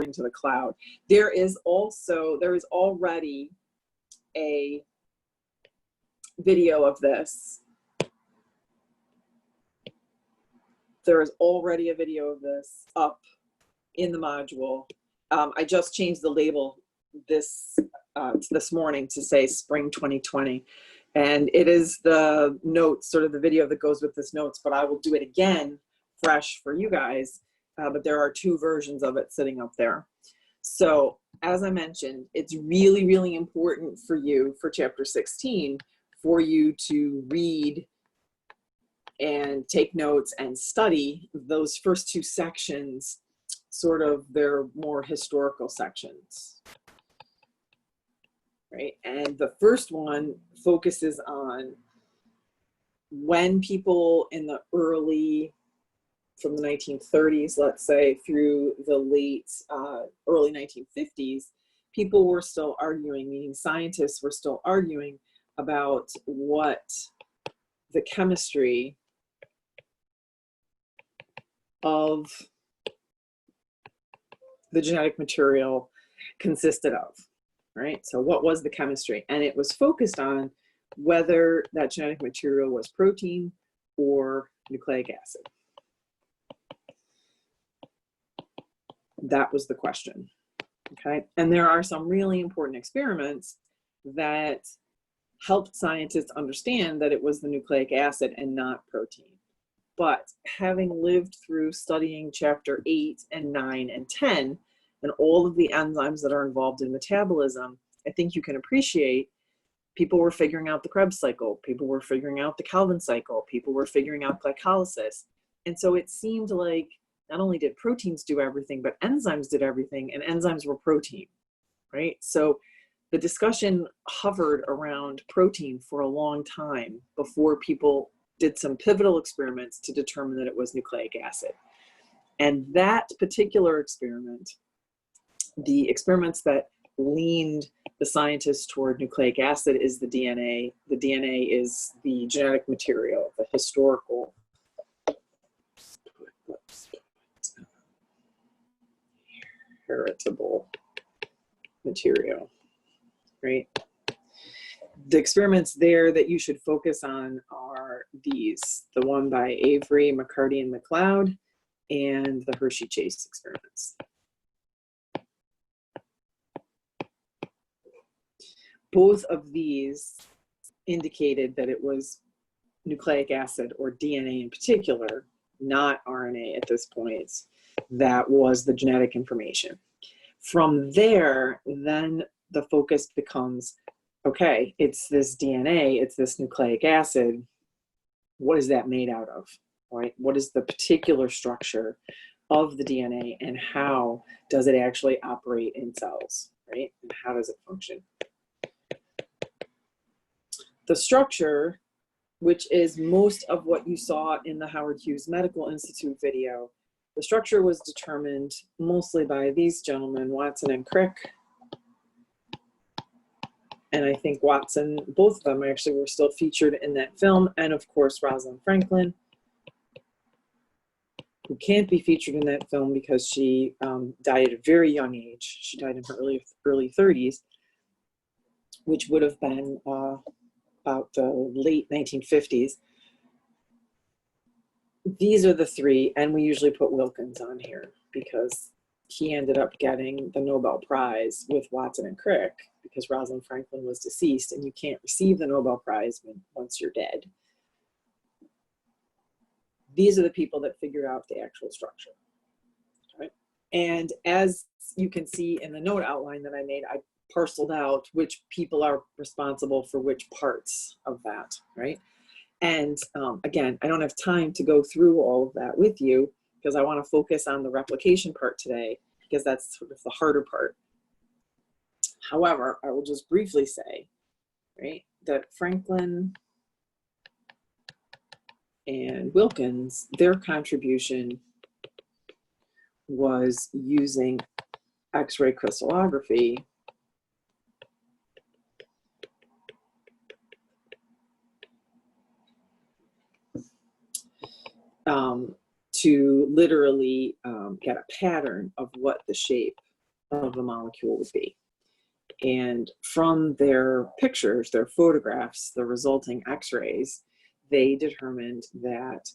to the cloud. There is already a video of this. There is already a video of this up in the module. I just changed the label this morning to say spring 2020. And it is the notes, sort of the video that goes with this notes, but I will do it again fresh for you guys. But there are 2 versions of it sitting up there. So as I mentioned, it's really, really important for you for chapter 16 for you to read and take notes and study those first 2 sections, sort of their more historical sections. Right? And the first one focuses on when people in the from the 1930s, let's say, through the early 1950s, people were still arguing, meaning scientists were still arguing about what the chemistry of the genetic material consisted of. Right? So what was the chemistry? And it was focused on whether that genetic material was protein or nucleic acid. That was the question. Okay? And there are some really important experiments that helped scientists understand that it was the nucleic acid and not protein. But having lived through studying chapter 8 and 9 and 10, and all of the enzymes that are involved in metabolism, I think you can appreciate people were figuring out the Krebs cycle, people were figuring out the Calvin cycle, people were figuring out glycolysis. And so it seemed like not only did proteins do everything, but enzymes did everything, and enzymes were protein, right? So the discussion hovered around protein for a long time before people did some pivotal experiments to determine that it was nucleic acid. And that particular experiment, the experiments that leaned the scientists toward nucleic acid, is the DNA. The DNA is the genetic material, the historical heritable material, right? The experiments there that you should focus on are these, the one by Avery, McCarty, and McLeod, and the Hershey-Chase experiments. Both of these indicated that it was nucleic acid, or DNA in particular, not RNA at this point, that was the genetic information. From there, then the focus becomes, okay, it's this DNA, it's this nucleic acid. What is that made out of, right? What is the particular structure of the DNA, and how does it actually operate in cells, right? And how does it function? The structure, which is most of what you saw in the Howard Hughes Medical Institute video, the structure was determined mostly by these gentlemen, Watson and Crick. And I think Watson, both of them actually were still featured in that film. And of course, Rosalind Franklin, who can't be featured in that film because she died at a very young age. She died in her early 30s, which would have been about the late 1950s. These are the 3, and we usually put Wilkins on here because he ended up getting the Nobel Prize with Watson and Crick, because Rosalind Franklin was deceased, and you can't receive the Nobel Prize once you're dead. These are the people that figure out the actual structure. Right? And as you can see in the note outline that I made, I parceled out which people are responsible for which parts of that, right? And again, I don't have time to go through all of that with you because I want to focus on the replication part today, because that's sort of the harder part. However, I will just briefly say, right, that Franklin and Wilkins, their contribution was using X-ray crystallography to literally get a pattern of what the shape of the molecule would be. And from their pictures, their photographs, the resulting x-rays, they determined that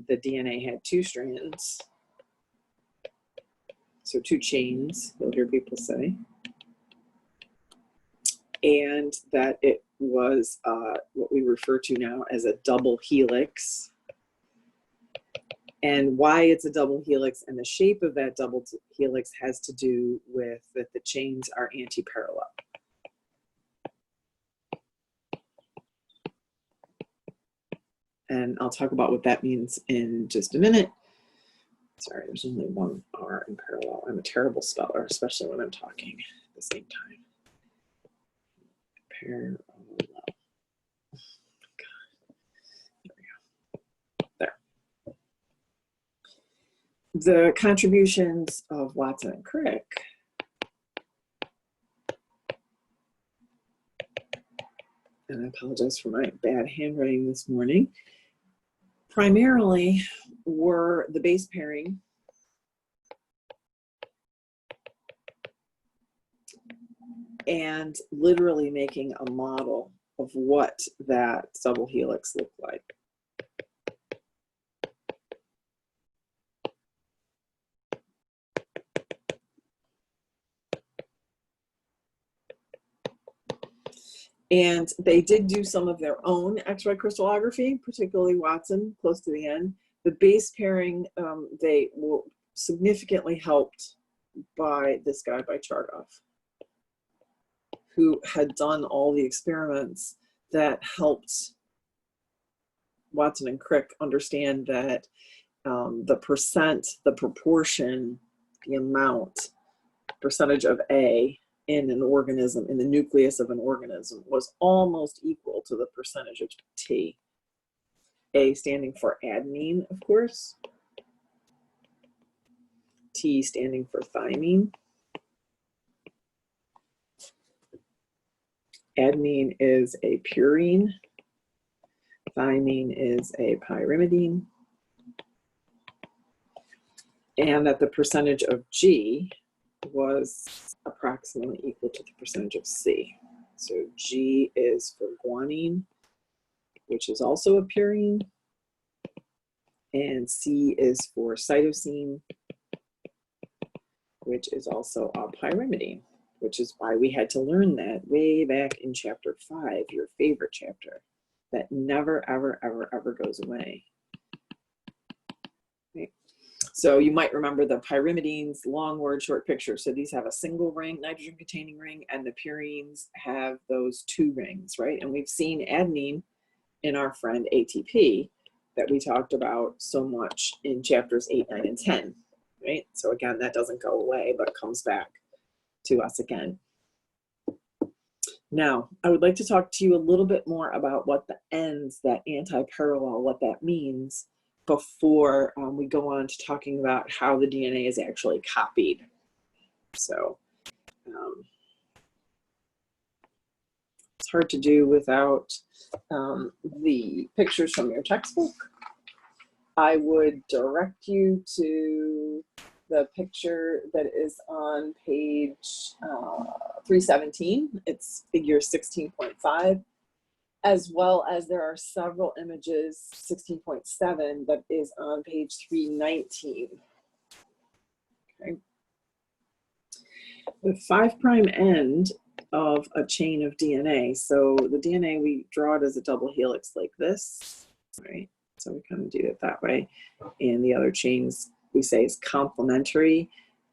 the DNA had 2 strands, so 2 chains, you'll hear people say, and that it was what we refer to now as a double helix. And why it's a double helix and the shape of that double helix has to do with that the chains are anti-parallel. And I'll talk about what that means in just a minute. Sorry, there's only 1 R in parallel. I'm a terrible speller, especially when I'm talking at the same time. Parallel. The contributions of Watson and Crick and I apologize for my bad handwriting this morning, primarily were the base pairing and literally making a model of what that double helix looked like. And they did do some of their own X-ray crystallography, particularly Watson, close to the end. The base pairing, they were significantly helped by this guy, by Chargaff, who had done all the experiments that helped Watson and Crick understand that the percent, the proportion, the amount, percentage of A in an organism, in the nucleus of an organism, was almost equal to the percentage of T. A standing for adenine, of course. T standing for thymine. Adenine is a purine. Thymine is a pyrimidine. And that the percentage of G was approximately equal to the percentage of C. So G is for guanine, which is also a purine, and C is for cytosine, which is also a pyrimidine, which is why we had to learn that way back in chapter 5, your favorite chapter, that never, ever, ever, ever goes away. Okay. So you might remember the pyrimidines, long word, short picture. So these have a single ring, nitrogen containing ring, and the purines have those 2 rings, right? And we've seen adenine in our friend ATP that we talked about so much in chapters 8, 9, and 10, right? So again, that doesn't go away, but comes back to us again. Now, I would like to talk to you a little bit more about what the ends, that anti-parallel, what that means, before we go on to talking about how the DNA is actually copied. So it's hard to do without the pictures from your textbook. I would direct you to the picture that is on page 317. It's figure 16.5. As well as there are several images, 16.7, that is on page 319. Okay. The 5' end of a chain of DNA. So the DNA, we draw it as a double helix like this, right? So we kind of do it that way. And the other chains we say is complementary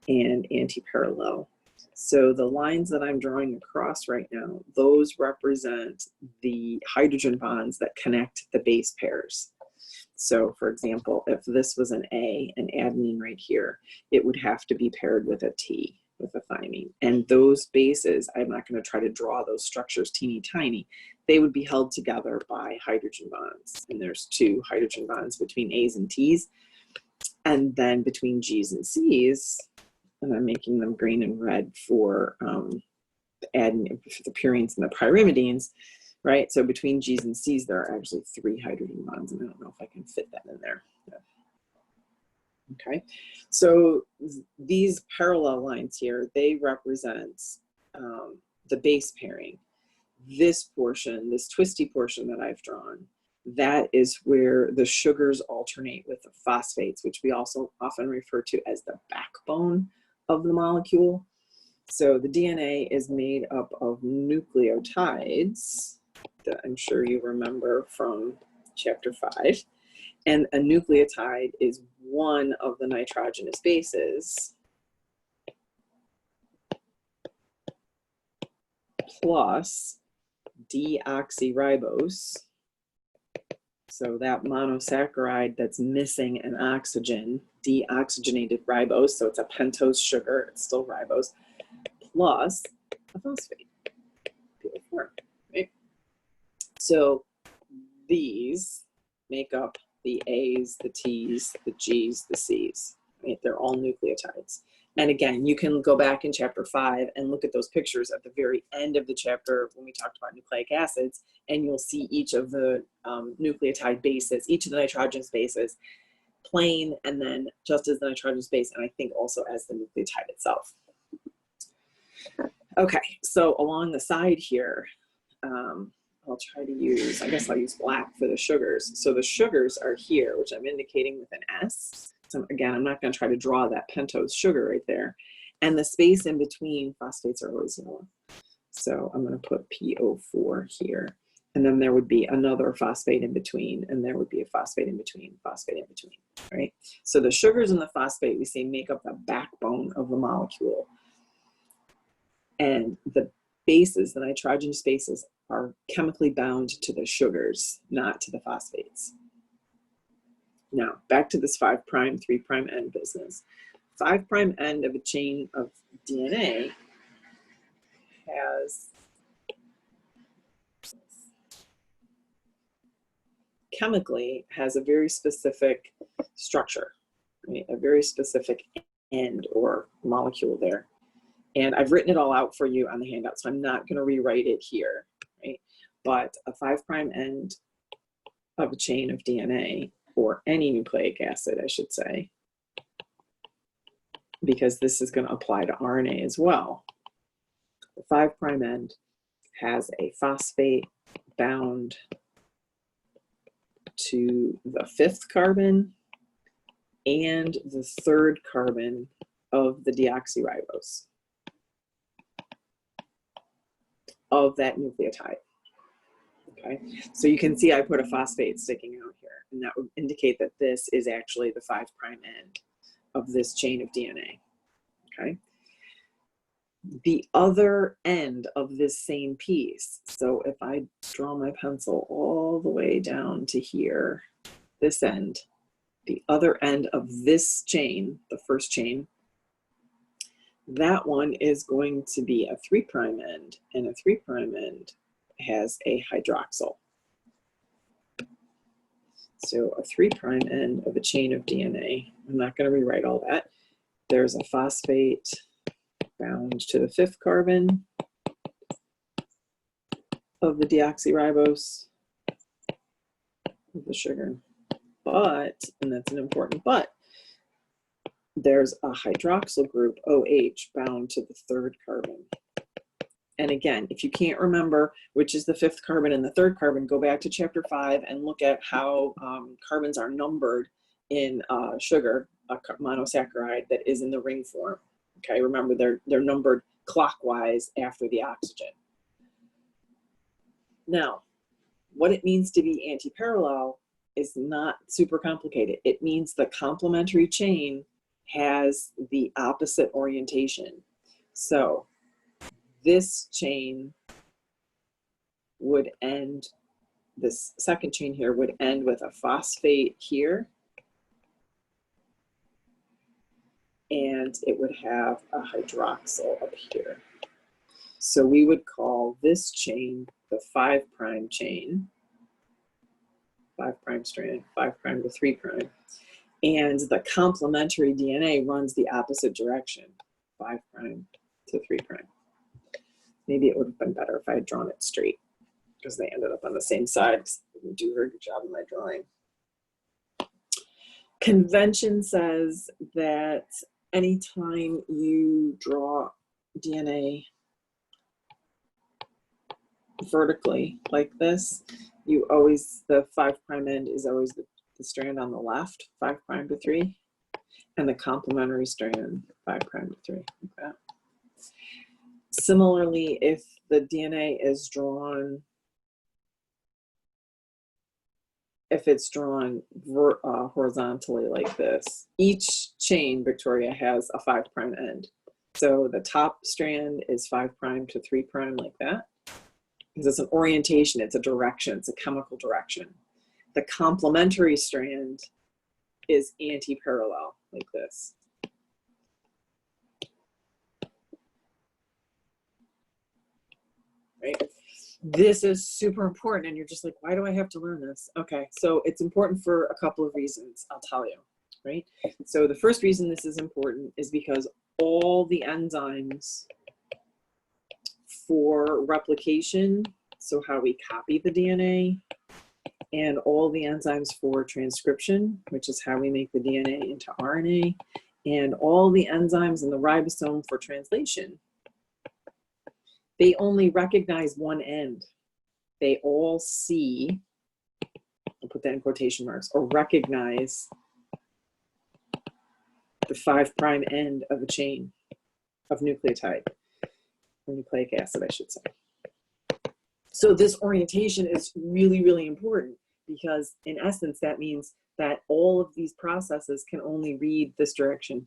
and anti-parallel. So the lines that I'm drawing across right now, those represent the hydrogen bonds that connect the base pairs. So for example, if this was an A, an adenine right here, it would have to be paired with a T, with a thymine. And those bases, I'm not going to try to draw those structures teeny tiny. They would be held together by hydrogen bonds. And there's 2 hydrogen bonds between A's and T's. And then between G's and C's, and I'm making them green and red for the purines and the pyrimidines, right? So between G's and C's, there are actually 3 hydrogen bonds, and I don't know if I can fit that in there. Okay, so these parallel lines here, they represent the base pairing. This portion, this twisty portion that I've drawn, that is where the sugars alternate with the phosphates, which we also often refer to as the backbone of the molecule. So the DNA is made up of nucleotides that I'm sure you remember from chapter 5. And a nucleotide is one of the nitrogenous bases plus deoxyribose. So that monosaccharide that's missing an oxygen, deoxygenated ribose, so it's a pentose sugar, it's still ribose, plus a phosphate, PO4, right? So these make up the A's, the T's, the G's, the C's, right? They're all nucleotides. And again, you can go back in chapter 5 and look at those pictures at the very end of the chapter when we talked about nucleic acids, and you'll see each of the nucleotide bases, each of the nitrogenous bases, plain, and then just as the nitrogenous base, and I think also as the nucleotide itself. Okay, so along the side here, I'll try to use, I guess I'll use black for the sugars. So the sugars are here, which I'm indicating with an S. So again, I'm not going to try to draw that pentose sugar right there. And the space in between phosphates are always yellow. So I'm going to put PO4 here. And then there would be another phosphate in between, and there would be a phosphate in between, right? So the sugars and the phosphate, we say, make up the backbone of the molecule. And the bases, the nitrogenous bases, are chemically bound to the sugars, not to the phosphates. Now, back to this 5' 3' end business. 5' end of a chain of DNA has chemically has a very specific structure, right? A very specific end or molecule there. And I've written it all out for you on the handout, so I'm not going to rewrite it here, right? But a 5' end of a chain of DNA, or any nucleic acid, I should say, because this is going to apply to RNA as well. The 5' end has a phosphate bound to the 5th carbon and the 3rd carbon of the deoxyribose of that nucleotide. Okay, so you can see I put a phosphate sticking out here, and that would indicate that this is actually the 5' end of this chain of DNA. Okay, the other end of this same piece, so if I draw my pencil all the way down to here, this end, the other end of this chain, the first chain, that one is going to be a 3' end, and a 3' end has a hydroxyl. So a 3' end of a chain of DNA, I'm not going to rewrite all that. There's a phosphate bound to the 5th carbon of the deoxyribose of the sugar. But, and that's an important but, there's a hydroxyl group, OH, bound to the 3rd carbon. And again, if you can't remember which is the 5th carbon and the 3rd carbon, go back to chapter 5 and look at how carbons are numbered in sugar, a monosaccharide that is in the ring form. Okay, remember they're numbered clockwise after the oxygen. Now, what it means to be antiparallel is not super complicated. It means the complementary chain has the opposite orientation. So this chain would end, this second chain here would end with a phosphate here, and it would have a hydroxyl up here. So we would call this chain the 5' chain, 5' strand, 5' to 3'. And the complementary DNA runs the opposite direction, 5' to 3'. Maybe it would have been better if I had drawn it straight, because they ended up on the same side. I didn't do a very good job in my drawing. Convention says that anytime you draw DNA vertically like this, you always, the 5' end is always the strand on the left, 5' to 3, and the complementary strand, 5' to 3, like that. Similarly, if the DNA is drawn, if it's drawn horizontally like this, each chain, Victoria, has a 5' end. So the top strand is 5' to 3' like that, because it's an orientation, it's a direction, it's a chemical direction. The complementary strand is anti-parallel, like this. Right? This is super important, and you're just like, why do I have to learn this? Okay, so it's important for a couple of reasons, I'll tell you, right? So the first reason this is important is because all the enzymes for replication, so how we copy the DNA, and all the enzymes for transcription, which is how we make the DNA into RNA, and all the enzymes in the ribosome for translation, they only recognize one end. They all see, I'll put that in quotation marks, or recognize the 5' end of a chain of nucleotide, or nucleic acid, I should say. So this orientation is really, really important, because in essence, that means that all of these processes can only read this direction.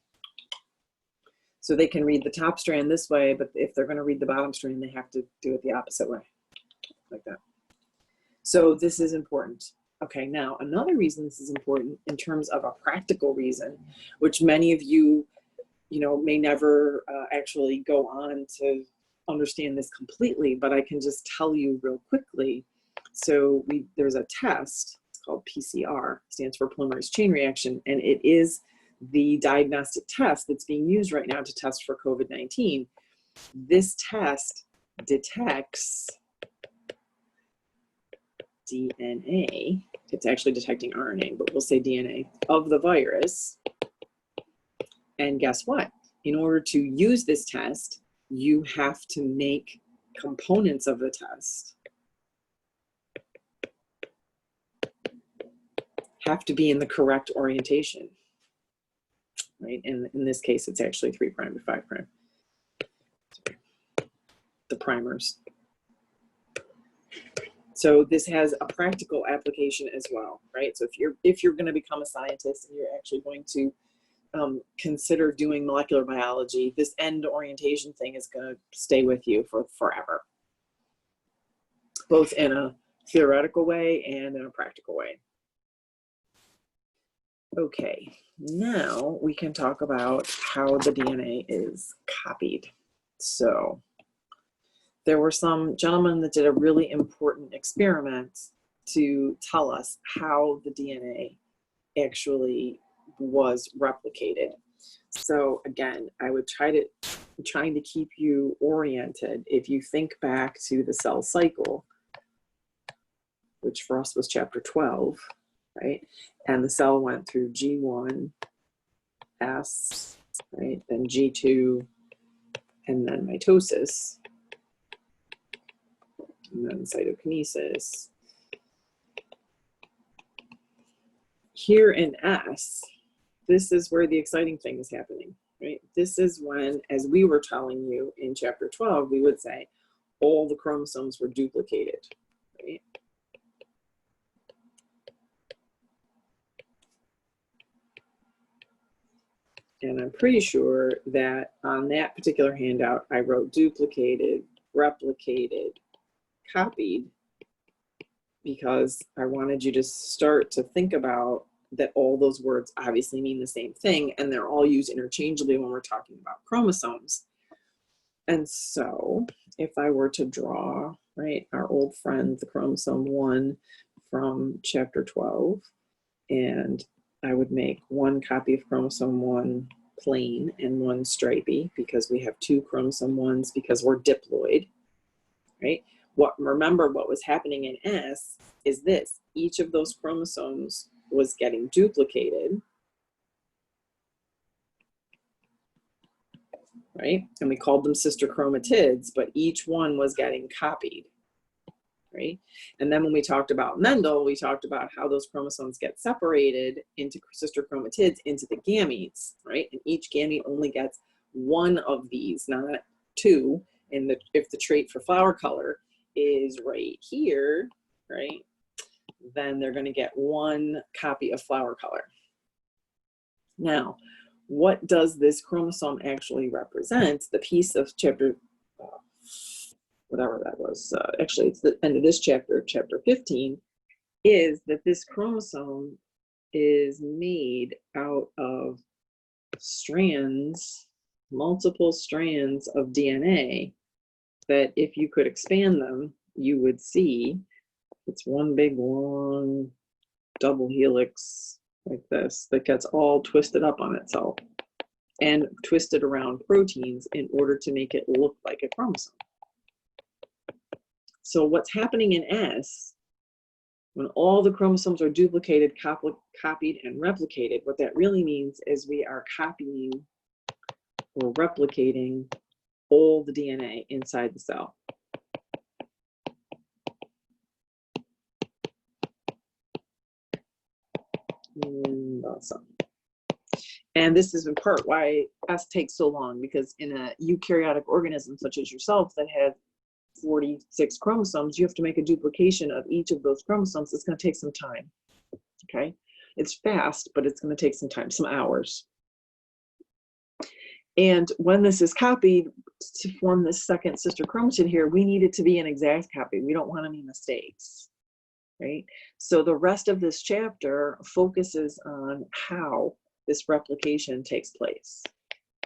So they can read the top strand this way, but if they're going to read the bottom strand, they have to do it the opposite way, like that. So this is important. Okay, now another reason this is important in terms of a practical reason, which many of you, may never actually go on to understand this completely, but I can just tell you real quickly. So there's a test, it's called PCR, stands for polymerase chain reaction, and it is the diagnostic test that's being used right now to test for COVID-19. This test detects DNA, it's actually detecting RNA, but we'll say DNA, of the virus. And guess what? In order to use this test, you have to make components of the test have to be in the correct orientation, right? And in this case, it's actually 3' to 5'. The primers. So this has a practical application as well, right? So if you're going to become a scientist and you're actually going to consider doing molecular biology, this end orientation thing is going to stay with you for forever, both in a theoretical way and in a practical way. Okay, now we can talk about how the DNA is copied. So there were some gentlemen that did a really important experiment to tell us how the DNA actually was replicated. So again, I would trying to keep you oriented. If you think back to the cell cycle, which for us was chapter 12, right? And the cell went through G1, S, right? Then G2, and then mitosis, and then cytokinesis. Here in S, this is where the exciting thing is happening, right? This is when, as we were telling you in chapter 12, we would say all the chromosomes were duplicated, right? And I'm pretty sure that on that particular handout, I wrote duplicated, replicated, copied, because I wanted you to start to think about that all those words obviously mean the same thing, and they're all used interchangeably when we're talking about chromosomes. And so if I were to draw, right, our old friend, the chromosome 1 from chapter 12, and I would make one copy of chromosome 1 plain and one stripy, because we have 2 chromosome 1s because we're diploid, right? Remember what was happening in S is this: each of those chromosomes was getting duplicated, right? And we called them sister chromatids, but each one was getting copied, right? And then when we talked about Mendel, we talked about how those chromosomes get separated into sister chromatids into the gametes, right? And each gamete only gets one of these, not two. And if the trait for flower color is right here, right, then they're going to get one copy of flower color. Now, what does this chromosome actually represent? The piece of chapter, whatever that was, actually it's the end of this chapter, chapter 15, is that this chromosome is made out of strands, multiple strands of DNA that if you could expand them, you would see it's one big long double helix like this that gets all twisted up on itself and twisted around proteins in order to make it look like a chromosome. So what's happening in S, when all the chromosomes are duplicated, copied, and replicated, what that really means is we are copying or replicating all the DNA inside the cell. Awesome. And this is in part why S takes so long, because in a eukaryotic organism such as yourself that has 46 chromosomes, you have to make a duplication of each of those chromosomes. It's going to take some time. Okay, it's fast, but it's going to take some time, some hours. And when this is copied to form this second sister chromatid here, we need it to be an exact copy. We don't want any mistakes, right? So the rest of this chapter focuses on how this replication takes place.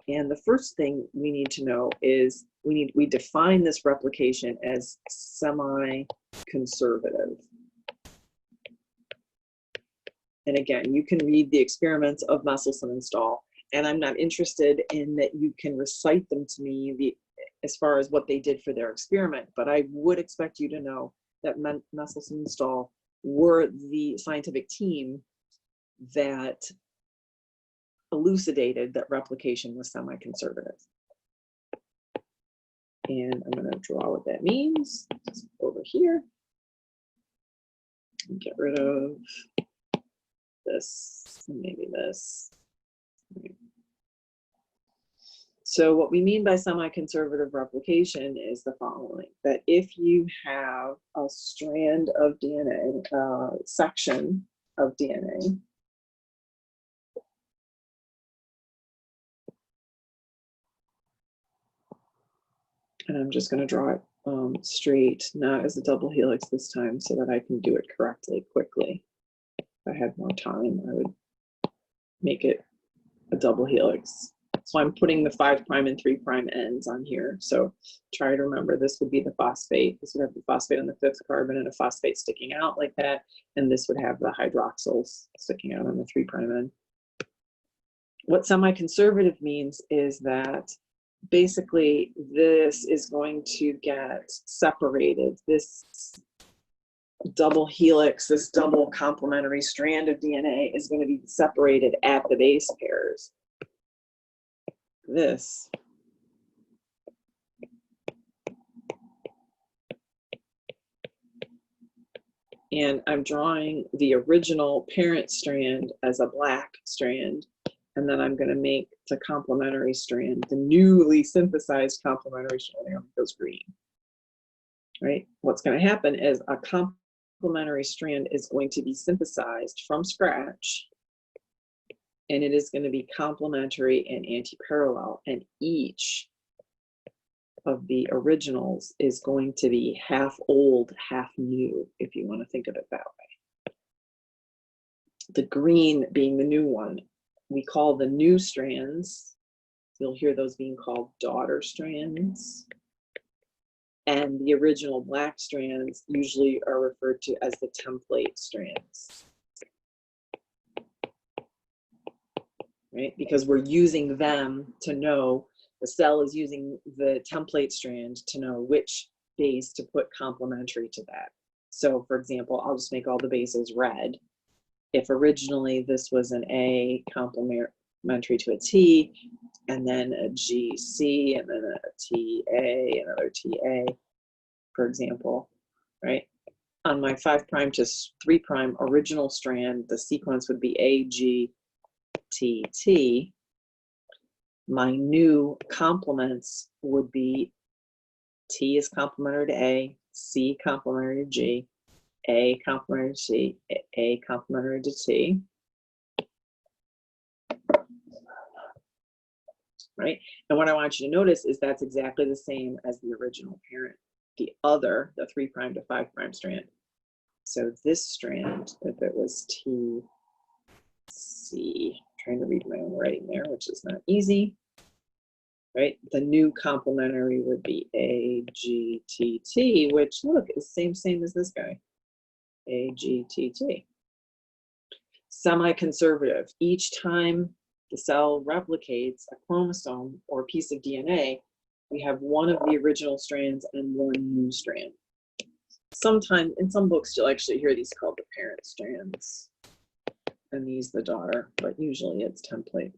And the first thing we need to know is we define this replication as semi-conservative. And again, you can read the experiments of Messelson and Stahl, and I'm not interested in that you can recite them to me as far as what they did for their experiment, but I would expect you to know that Messelson and Stahl were the scientific team that elucidated that replication was semi-conservative. And I'm going to draw what that means. Just over here. And get rid of this, and maybe this. So what we mean by semi-conservative replication is the following, that if you have a strand of DNA, section of DNA, and I'm just going to draw it straight, not as a double helix this time, so that I can do it correctly, quickly. If I had more time, I would make it a double helix. So I'm putting the 5' and 3' ends on here. So try to remember this would be the phosphate. This would have the phosphate on the 5th carbon and a phosphate sticking out like that. And this would have the hydroxyls sticking out on the 3' end. What semi-conservative means is that basically this is going to get separated. This double helix, this double complementary strand of DNA is going to be separated at the base pairs. This and I'm drawing the original parent strand as a black strand, and then I'm going to make the complementary strand, the newly synthesized complementary strand, goes green. Right? What's going to happen is a complementary strand is going to be synthesized from scratch, and it is going to be complementary and anti-parallel, and each of the originals is going to be half old, half new, if you want to think of it that way. The green being the new one. We call the new strands, you'll hear those being called daughter strands. And the original black strands usually are referred to as the template strands. Right? Because we're using them to know, the cell is using the template strand to know which base to put complementary to that. So for example, I'll just make all the bases red. If originally this was an A complementary complementary to a T, and then a GC, and then a TA, another TA, for example, right? On my 5' to 3' original strand, the sequence would be AGTT. My new complements would be T is complementary to A, C complementary to G, A complementary to C, A complementary to T. Right? And what I want you to notice is that's exactly the same as the original parent, the 3' to 5' strand. So this strand, if it was TC, trying to read my own writing there, which is not easy, right? The new complementary would be AGTT, which look, is same as this guy, AGTT. Semi-conservative. Each time the cell replicates a chromosome or a piece of DNA, we have one of the original strands and one new strand. Sometimes in some books you'll actually hear these called the parent strands and these the daughter, but usually it's template.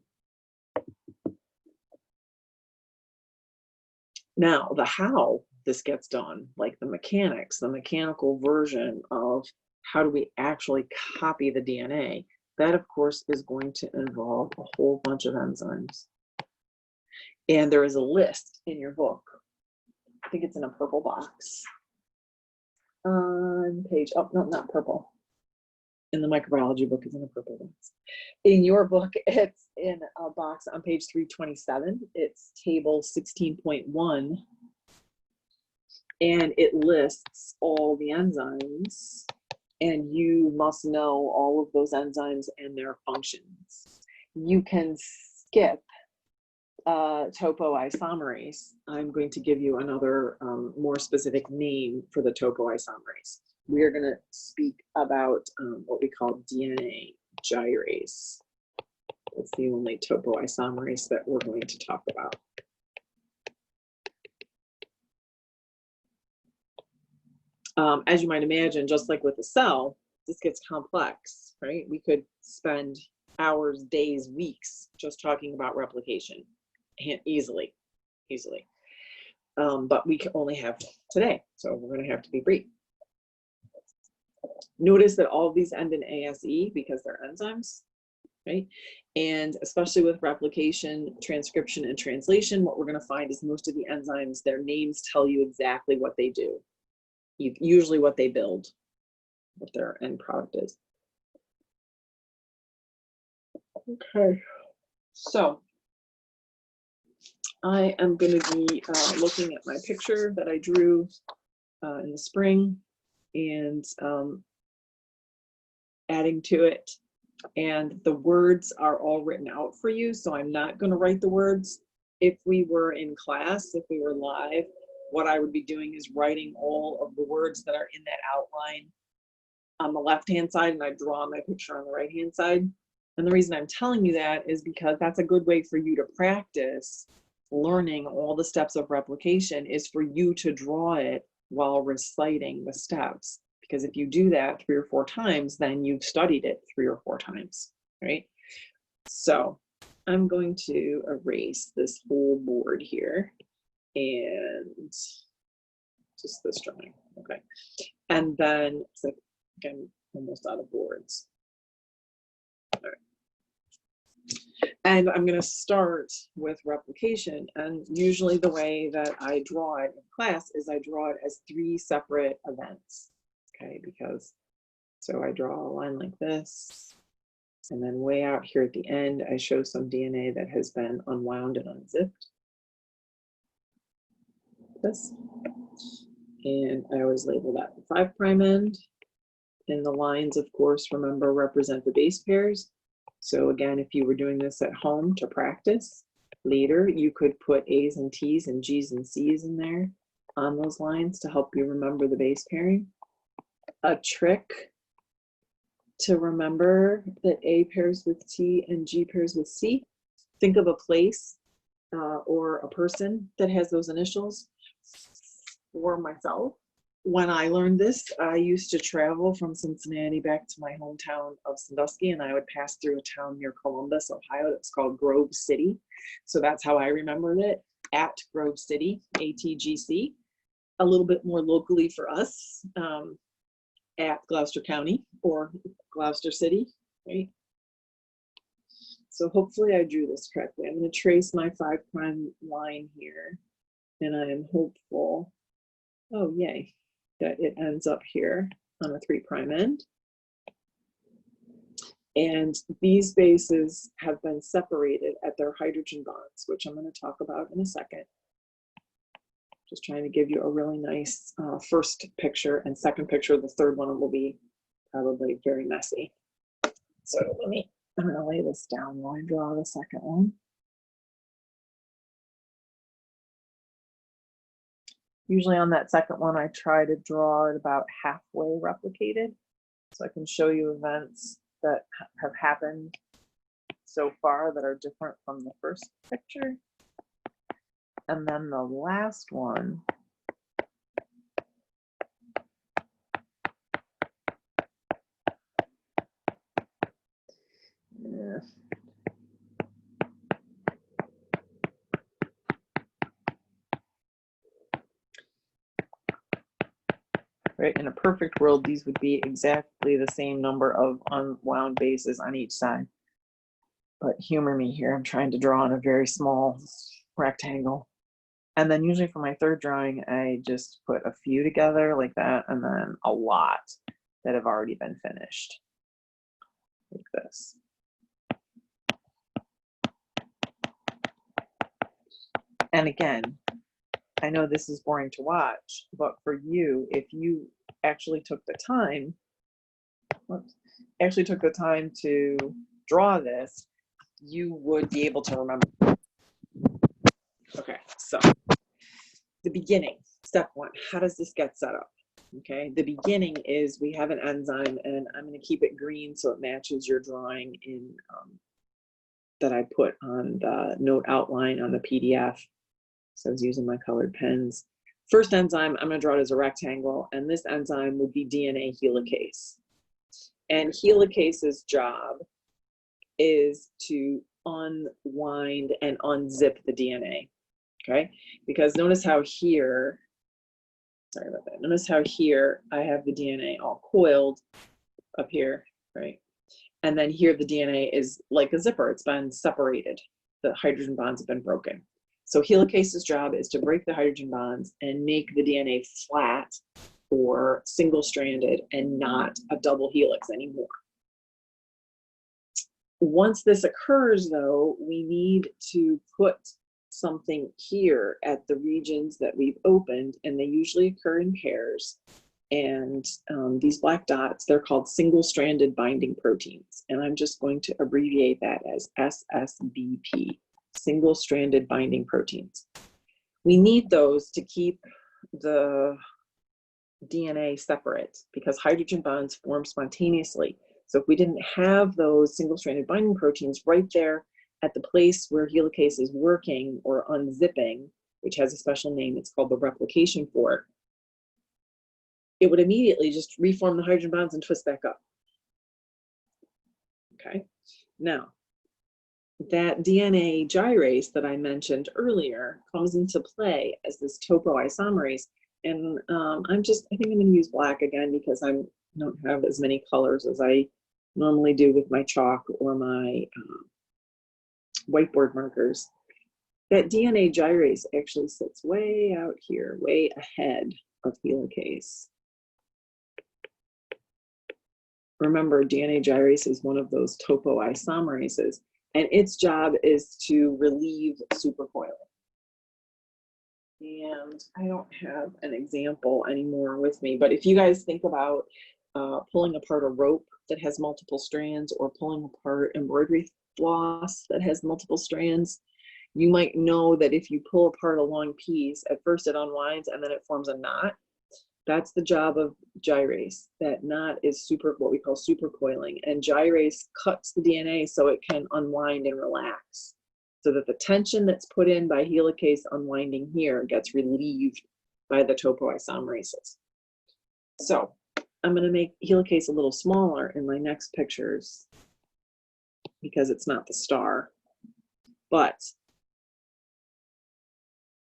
Now the how this gets done, like the mechanics, the mechanical version of how do we actually copy the DNA, that of course is going to involve a whole bunch of enzymes. And there is a list in your book. I think it's in a purple box. On page, oh no, not purple. In the microbiology book, it's in a purple box. In your book, it's in a box on page 327. It's table 16.1. And it lists all the enzymes. And you must know all of those enzymes and their functions. You can skip topoisomerase. I'm going to give you another more specific name for the topoisomerase. We are going to speak about what we call DNA gyrase. It's the only topoisomerase that we're going to talk about. As you might imagine, just like with a cell, this gets complex, right? We could spend hours, days, weeks just talking about replication easily. But we can only have today, so we're going to have to be brief. Notice that all of these end in ASE because they're enzymes, right? And especially with replication, transcription, and translation, what we're going to find is most of the enzymes, their names tell you exactly what they do. Usually what they build, what their end product is. Okay, so I am going to be looking at my picture that I drew in the spring and adding to it. And the words are all written out for you, so I'm not going to write the words. If we were in class, if we were live, what I would be doing is writing all of the words that are in that outline on the left-hand side, and I draw my picture on the right-hand side. And the reason I'm telling you that is because that's a good way for you to practice learning all the steps of replication, is for you to draw it while reciting the steps. Because if you do that 3 or 4 times, then you've studied it 3 or 4 times, right? So I'm going to erase this whole board here. And just this drawing, okay. And then it's like, again, almost out of boards. All right. And I'm going to start with replication. And usually the way that I draw it in class is I draw it as 3 separate events, okay? Because, so I draw a line like this, and then way out here at the end, I show some DNA that has been unwound and unzipped. This, and I always label that the 5' end, and the lines, of course, remember, represent the base pairs. So again, if you were doing this at home to practice later, you could put A's and T's and G's and C's in there on those lines to help you remember the base pairing. A trick to remember that A pairs with T and G pairs with C, think of a place or a person that has those initials. For myself, when I learned this, I used to travel from Cincinnati back to my hometown of Sandusky, and I would pass through a town near Columbus, Ohio, that's called Grove City. So that's how I remembered it, at Grove City, ATGC. A little bit more locally for us, at Gloucester County or Gloucester City, right? So hopefully I drew this correctly. I'm going to trace my 5' line here, and I am hopeful, oh yay, that it ends up here on a 3' end. And these bases have been separated at their hydrogen bonds, which I'm going to talk about in a second. Just trying to give you a really nice first picture and second picture. The third one will be probably very messy. So I'm going to lay this down while I draw the second one. Usually on that second one, I try to draw it about halfway replicated, so I can show you events that have happened so far that are different from the first picture. And then the last one, right, in a perfect world, these would be exactly the same number of unwound bases on each side. But humor me here, I'm trying to draw on a very small rectangle. And then usually for my third drawing, I just put a few together like that, and then a lot that have already been finished, like this. And again, I know this is boring to watch, but for you, if you actually took the time, to draw this, you would be able to remember. Okay, so the beginning, step one, how does this get set up? Okay, the beginning is we have an enzyme, and I'm going to keep it green so it matches your drawing in that I put on the note outline on the PDF. So I was using my colored pens. First enzyme, I'm going to draw it as a rectangle, and this enzyme would be DNA helicase. And helicase's job is to unwind and unzip the DNA, okay? Because notice how here, sorry about that, notice how here I have the DNA all coiled up here, right? And then here the DNA is like a zipper, it's been separated. The hydrogen bonds have been broken. So helicase's job is to break the hydrogen bonds and make the DNA flat or single-stranded and not a double helix anymore. Once this occurs, though, we need to put something here at the regions that we've opened, and they usually occur in pairs. And these black dots, they're called single-stranded binding proteins. And I'm just going to abbreviate that as SSBP, single-stranded binding proteins. We need those to keep the DNA separate because hydrogen bonds form spontaneously. So if we didn't have those single-stranded binding proteins right there at the place where helicase is working or unzipping, which has a special name, it's called the replication fork, it would immediately just reform the hydrogen bonds and twist back up. Okay, now that DNA gyrase that I mentioned earlier comes into play as this topoisomerase. And I think I'm going to use black again because I don't have as many colors as I normally do with my chalk or my whiteboard markers. That DNA gyrase actually sits way out here, way ahead of helicase. Remember, DNA gyrase is one of those topoisomerases, and its job is to relieve supercoiling. And I don't have an example anymore with me, but if you guys think about pulling apart a rope that has multiple strands or pulling apart embroidery floss that has multiple strands, you might know that if you pull apart a long piece, at first it unwinds and then it forms a knot. That's the job of gyrase. That knot is what we call supercoiling, and gyrase cuts the DNA so it can unwind and relax, so that the tension that's put in by helicase unwinding here gets relieved by the topoisomerases. So I'm going to make helicase a little smaller in my next pictures because it's not the star, but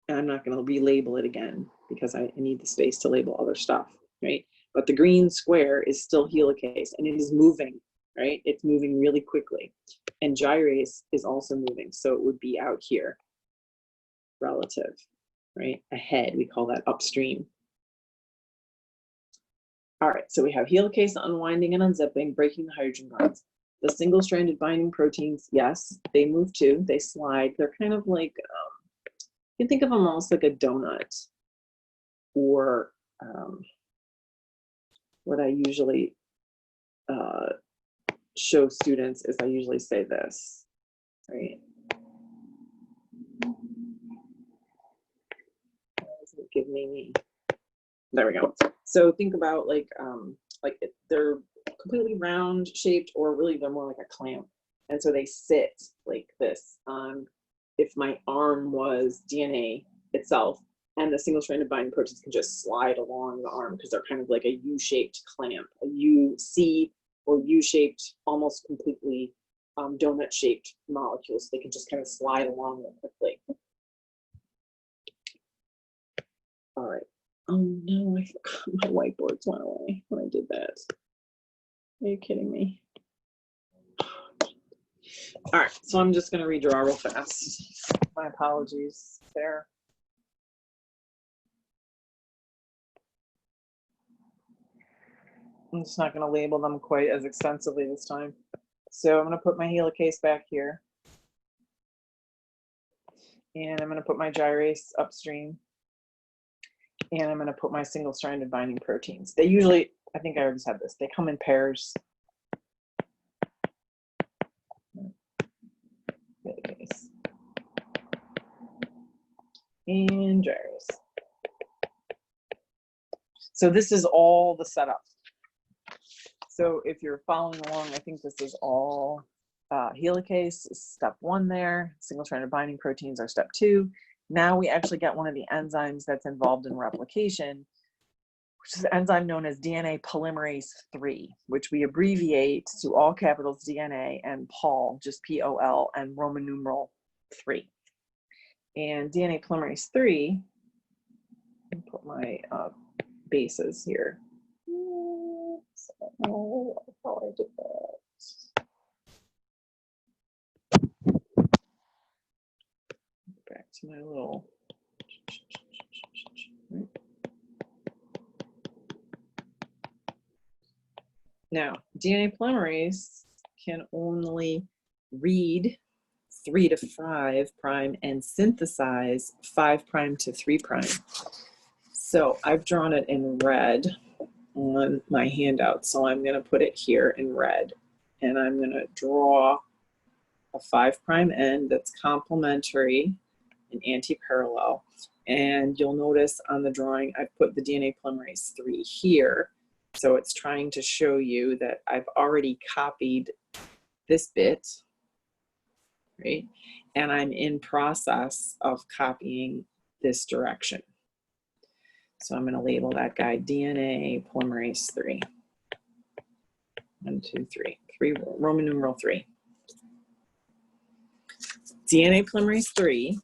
I'm not going to relabel it again because I need the space to label other stuff, right? But the green square is still helicase and it is moving, right? It's moving really quickly. And gyrase is also moving, so it would be out here, relative, right? Ahead, we call that upstream. All right, so we have helicase unwinding and unzipping, breaking the hydrogen bonds. The single-stranded binding proteins, yes, they move too, they slide. They're kind of like, you can think of them almost like a donut, or what I usually show students is I usually say this, right? Give me, there we go. So think about like they're completely round shaped, or really they're more like a clamp. And so they sit like this on, if my arm was DNA itself, and the single-stranded binding proteins can just slide along the arm because they're kind of like a U-shaped clamp, a U-C or U-shaped, almost completely donut-shaped molecules. They can just kind of slide along real quickly. All right. Oh no, I forgot my whiteboards went away when I did that. Are you kidding me? All right, so I'm just going to redraw real fast. My apologies there. I'm just not going to label them quite as extensively this time. So I'm going to put my helicase back here. And I'm going to put my gyrase upstream. And I'm going to put my single-stranded binding proteins. They usually, I think I already said this, they come in pairs. Helicase. And gyrase. So this is all the setup. So if you're following along, I think this is all helicase is step 1 there. Single-stranded binding proteins are step 2. Now we actually get one of the enzymes that's involved in replication, which is an enzyme known as DNA polymerase 3, which we abbreviate to all capitals DNA and POL, just P-O-L, and Roman numeral 3. And DNA polymerase 3, let me put my bases here. Oh, how I did that. Back to my little. Now, DNA polymerase can only read 3 to 5 prime and synthesize 5 prime to 3 prime. So I've drawn it in red on my handout, so I'm going to put it here in red, and I'm going to draw a 5 prime end that's complementary and anti-parallel. And you'll notice on the drawing I've put the DNA polymerase 3 here, so it's trying to show you that I've already copied this bit, right? And I'm in process of copying this direction. So I'm going to label that guy DNA polymerase 3. 1, 2, 3. 3, Roman numeral 3. DNA polymerase 3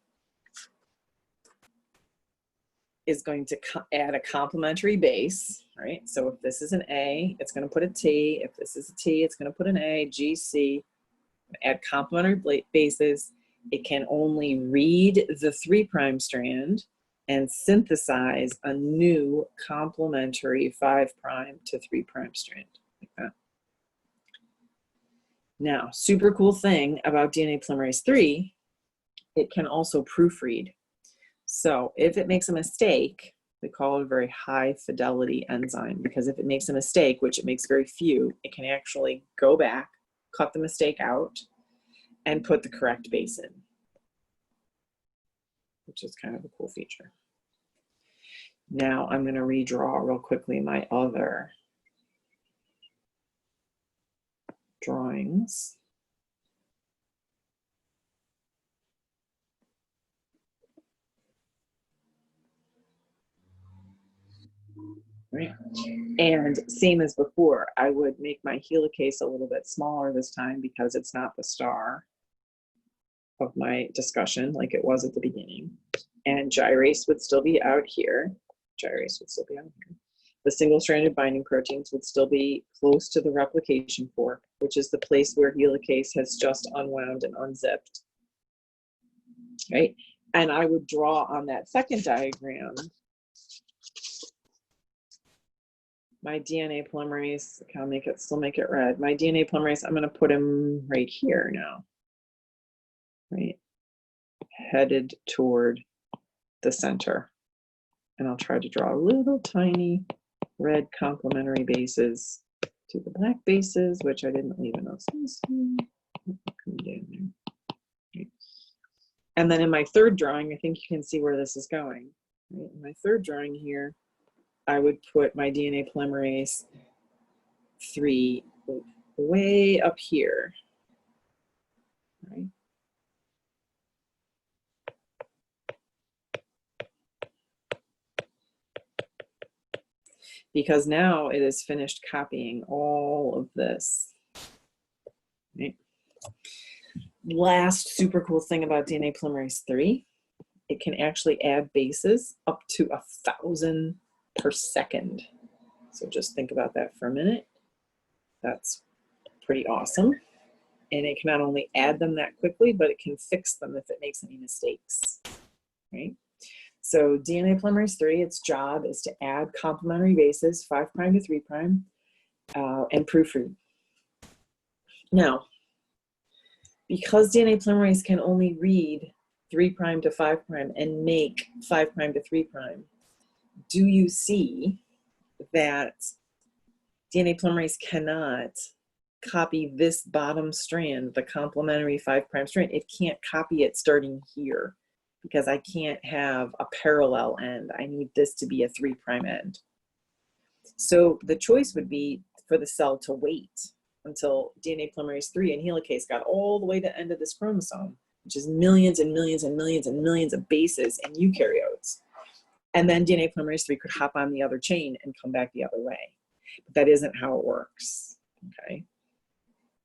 is going to add a complementary base, right? So if this is an A, it's going to put a T. If this is a T, it's going to put an A, G, C. Add complementary bases. It can only read the 3 prime strand and synthesize a new complementary 5 prime to 3 prime strand, like that. Now, super cool thing about DNA polymerase 3, it can also proofread. So if it makes a mistake, we call it a very high fidelity enzyme, because if it makes a mistake, which it makes very few, it can actually go back, cut the mistake out, and put the correct base in, which is kind of a cool feature. Now I'm going to redraw real quickly my other drawings. right? And same as before, I would make my helicase a little bit smaller this time because it's not the star of my discussion like it was at the beginning. And gyrase would still be out here. Gyrase would still be out here. The single-stranded binding proteins would still be close to the replication fork, which is the place where helicase has just unwound and unzipped, right? And I would draw on that second diagram my DNA polymerase. I'll make it, still make it red. My DNA polymerase, I'm going to put him right here now, right? Headed toward the center. And I'll try to draw little tiny red complementary bases to the black bases, which I didn't leave enough space. And then in my third drawing, I think you can see where this is going. Right? In my third drawing here, I would put my DNA polymerase 3 way up here. Right? Because now it is finished copying all of this. Right? Last super cool thing about DNA polymerase 3, it can actually add bases up to 1,000 per second. So just think about that for a minute. That's pretty awesome. And it can not only add them that quickly, but it can fix them if it makes any mistakes, right? So DNA polymerase 3, its job is to add complementary bases, 5' to 3', and proofread. Now, because DNA polymerase can only read 3' to 5' and make 5' to 3', do you see that DNA polymerase cannot copy this bottom strand, the complementary 5' strand? It can't copy it starting here because I can't have a parallel end. I need this to be a 3' end. So the choice would be for the cell to wait until DNA polymerase 3 and helicase got all the way to the end of this chromosome, which is millions and millions and millions and millions of bases in eukaryotes. And then DNA polymerase 3 could hop on the other chain and come back the other way. But that isn't how it works, okay?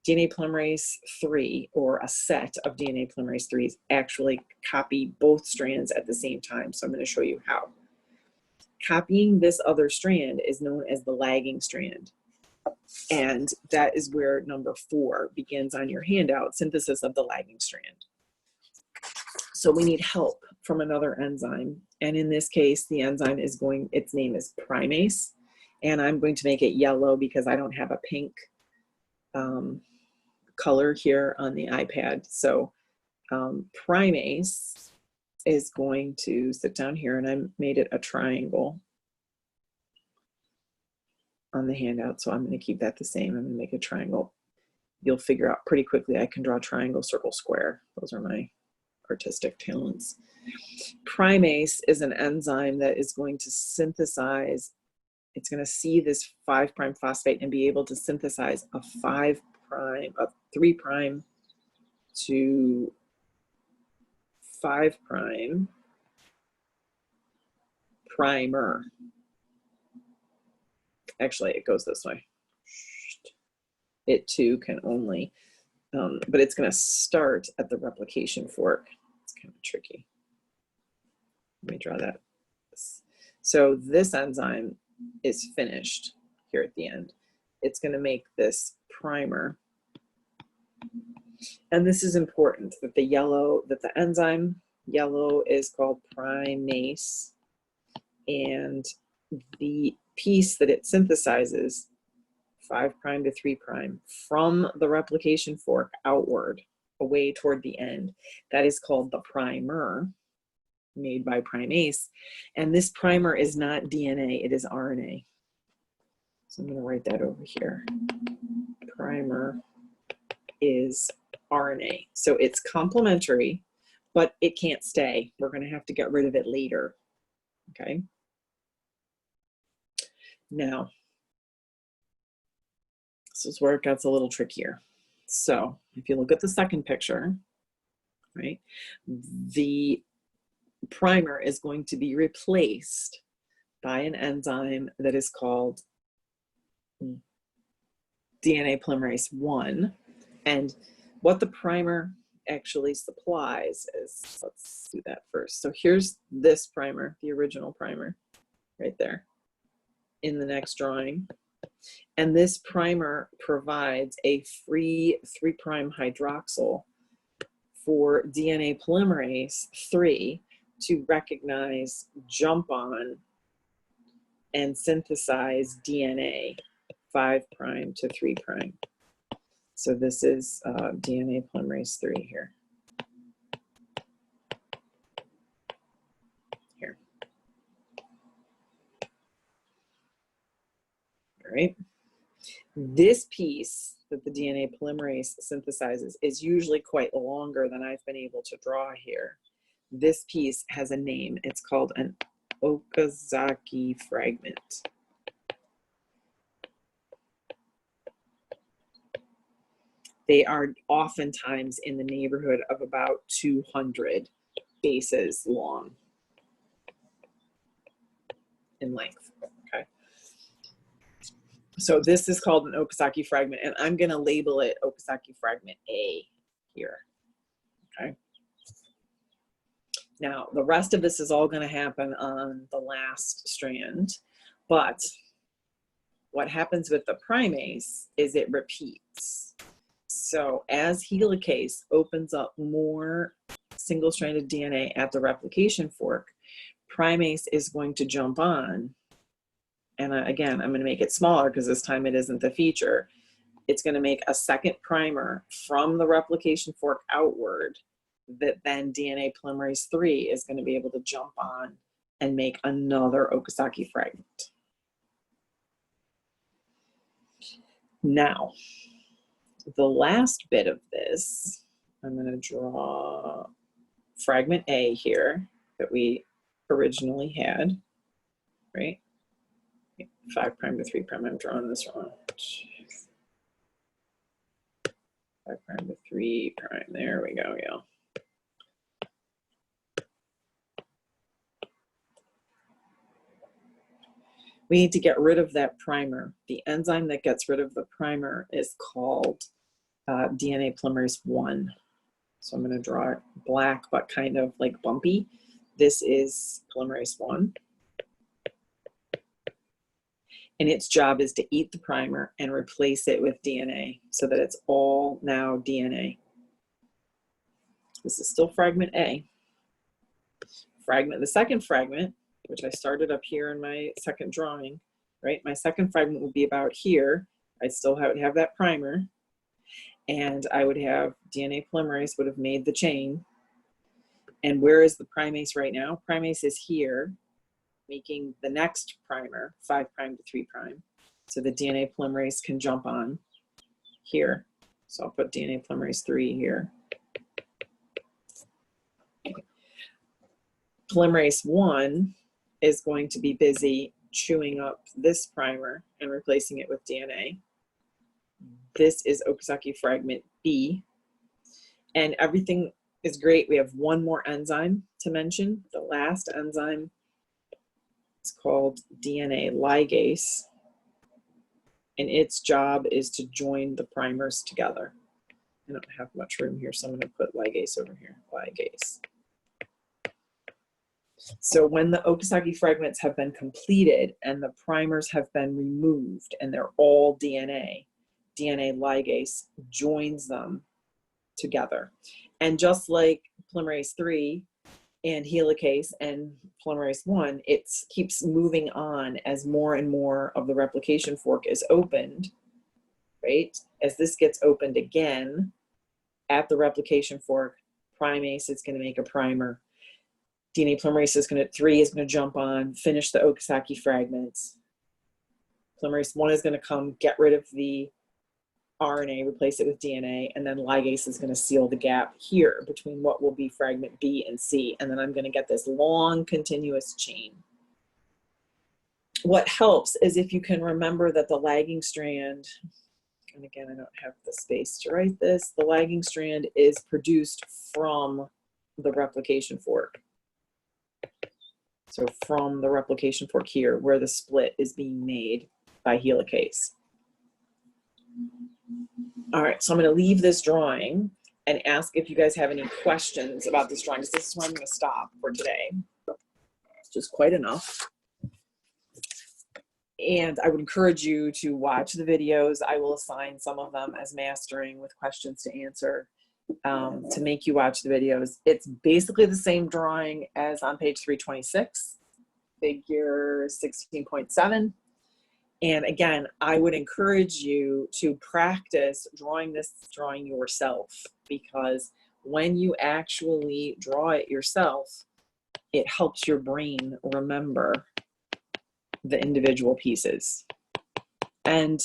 DNA polymerase 3, or a set of DNA polymerase 3s, actually copy both strands at the same time. So I'm going to show you how. Copying this other strand is known as the lagging strand. And that is where number 4 begins on your handout, synthesis of the lagging strand. So we need help from another enzyme. And in this case, the enzyme is going, its name is primase. And I'm going to make it yellow because I don't have a pink color here on the iPad. So primase is going to sit down here, and I made it a triangle on the handout. So I'm going to keep that the same. I'm going to make a triangle. You'll figure out pretty quickly I can draw triangle, circle, square. Those are my artistic talents. Primase is an enzyme that is going to synthesize, it's going to see this 5' phosphate and be able to synthesize a 3' to 5' primer. Actually, it goes this way. It too can only, but it's going to start at the replication fork. It's kind of tricky. Let me draw that. So this enzyme is finished here at the end. It's going to make this primer. And this is important, that the yellow, that the enzyme yellow is called primase, and the piece that it synthesizes, 5' to 3', from the replication fork outward, away toward the end, that is called the primer, made by primase. And this primer is not DNA, it is RNA. So I'm going to write that over here. Primer is RNA. So it's complementary, but it can't stay. We're going to have to get rid of it later. Okay. Now, this is where it gets a little trickier. So if you look at the second picture, right, the primer is going to be replaced by an enzyme that is called DNA polymerase 1. And what the primer actually supplies is, let's do that first. So here's this primer, the original primer, right there in the next drawing. And this primer provides a free 3' hydroxyl for DNA polymerase 3 to recognize, jump on, and synthesize DNA 5' to 3'. So this is DNA polymerase 3 here. Here. All right. This piece that the DNA polymerase synthesizes is usually quite longer than I've been able to draw here. This piece has a name. It's called an Okazaki fragment. They are oftentimes in the neighborhood of about 200 bases long in length. Okay. So this is called an Okazaki fragment, and I'm going to label it Okazaki fragment A here. Okay. Now, the rest of this is all going to happen on the last strand, but what happens with the primase is it repeats. So as helicase opens up more single-stranded DNA at the replication fork, primase is going to jump on. And again, I'm going to make it smaller because this time it isn't the feature. It's going to make a second primer from the replication fork outward that then DNA polymerase 3 is going to be able to jump on and make another Okazaki fragment. Now, the last bit of this, I'm going to draw fragment A here that we originally had, right? 5' to 3', I'm drawing this wrong. 5' to 3', there we go, yeah. We need to get rid of that primer. The enzyme that gets rid of the primer is called DNA polymerase 1. So I'm going to draw it black, but kind of like bumpy. This is polymerase 1. And its job is to eat the primer and replace it with DNA so that it's all now DNA. This is still fragment A. The second fragment, which I started up here in my second drawing, right? My second fragment would be about here. I still have that primer, and I would have DNA polymerase would have made the chain. And where is the primase right now? Primase is here, making the next primer, 5' to 3'. So the DNA polymerase can jump on here. So I'll put DNA polymerase 3 here. Polymerase 1 is going to be busy chewing up this primer and replacing it with DNA. This is Okazaki fragment B. And everything is great. We have one more enzyme to mention. The last enzyme is called DNA ligase. And its job is to join the primers together. I don't have much room here, so I'm going to put ligase over here, ligase. So when the Okazaki fragments have been completed and the primers have been removed and they're all DNA, DNA ligase joins them together. And just like polymerase 3 and helicase and polymerase 1, it keeps moving on as more and more of the replication fork is opened, right? As this gets opened again at the replication fork, primase is going to make a primer. DNA polymerase 3 is going to jump on, finish the Okazaki fragments. Polymerase 1 is going to come, get rid of the RNA, replace it with DNA, and then ligase is going to seal the gap here between what will be fragment B and C, and then I'm going to get this long continuous chain. What helps is if you can remember that the lagging strand, and again, I don't have the space to write this, the lagging strand is produced from the replication fork. So from the replication fork here, where the split is being made by helicase. All right, so I'm going to leave this drawing and ask if you guys have any questions about this drawing. This is where I'm going to stop for today. It's just quite enough. And I would encourage you to watch the videos. I will assign some of them as mastering with questions to answer to make you watch the videos. It's basically the same drawing as on page 326, figure 16.7. And again, I would encourage you to practice drawing this drawing yourself, because when you actually draw it yourself, it helps your brain remember the individual pieces. And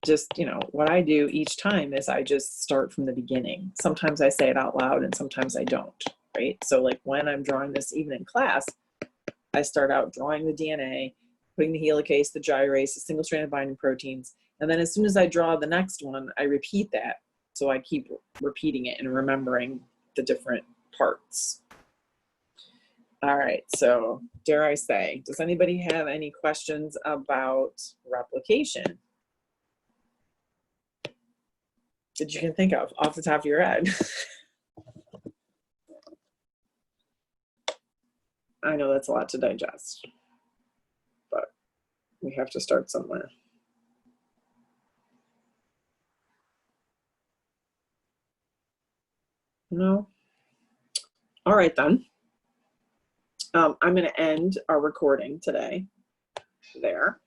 just, you know, what I do each time is I just start from the beginning. Sometimes I say it out loud and sometimes I don't, right? So like when I'm drawing this even in class, I start out drawing the DNA, putting the helicase, the gyrase, the single-stranded binding proteins, and then as soon as I draw the next one, I repeat that. So I keep repeating it and remembering the different parts. All right, so dare I say, does anybody have any questions about replication that you can think of off the top of your head? I know that's a lot to digest, but we have to start somewhere. No? All right then. I'm going to end our recording today there.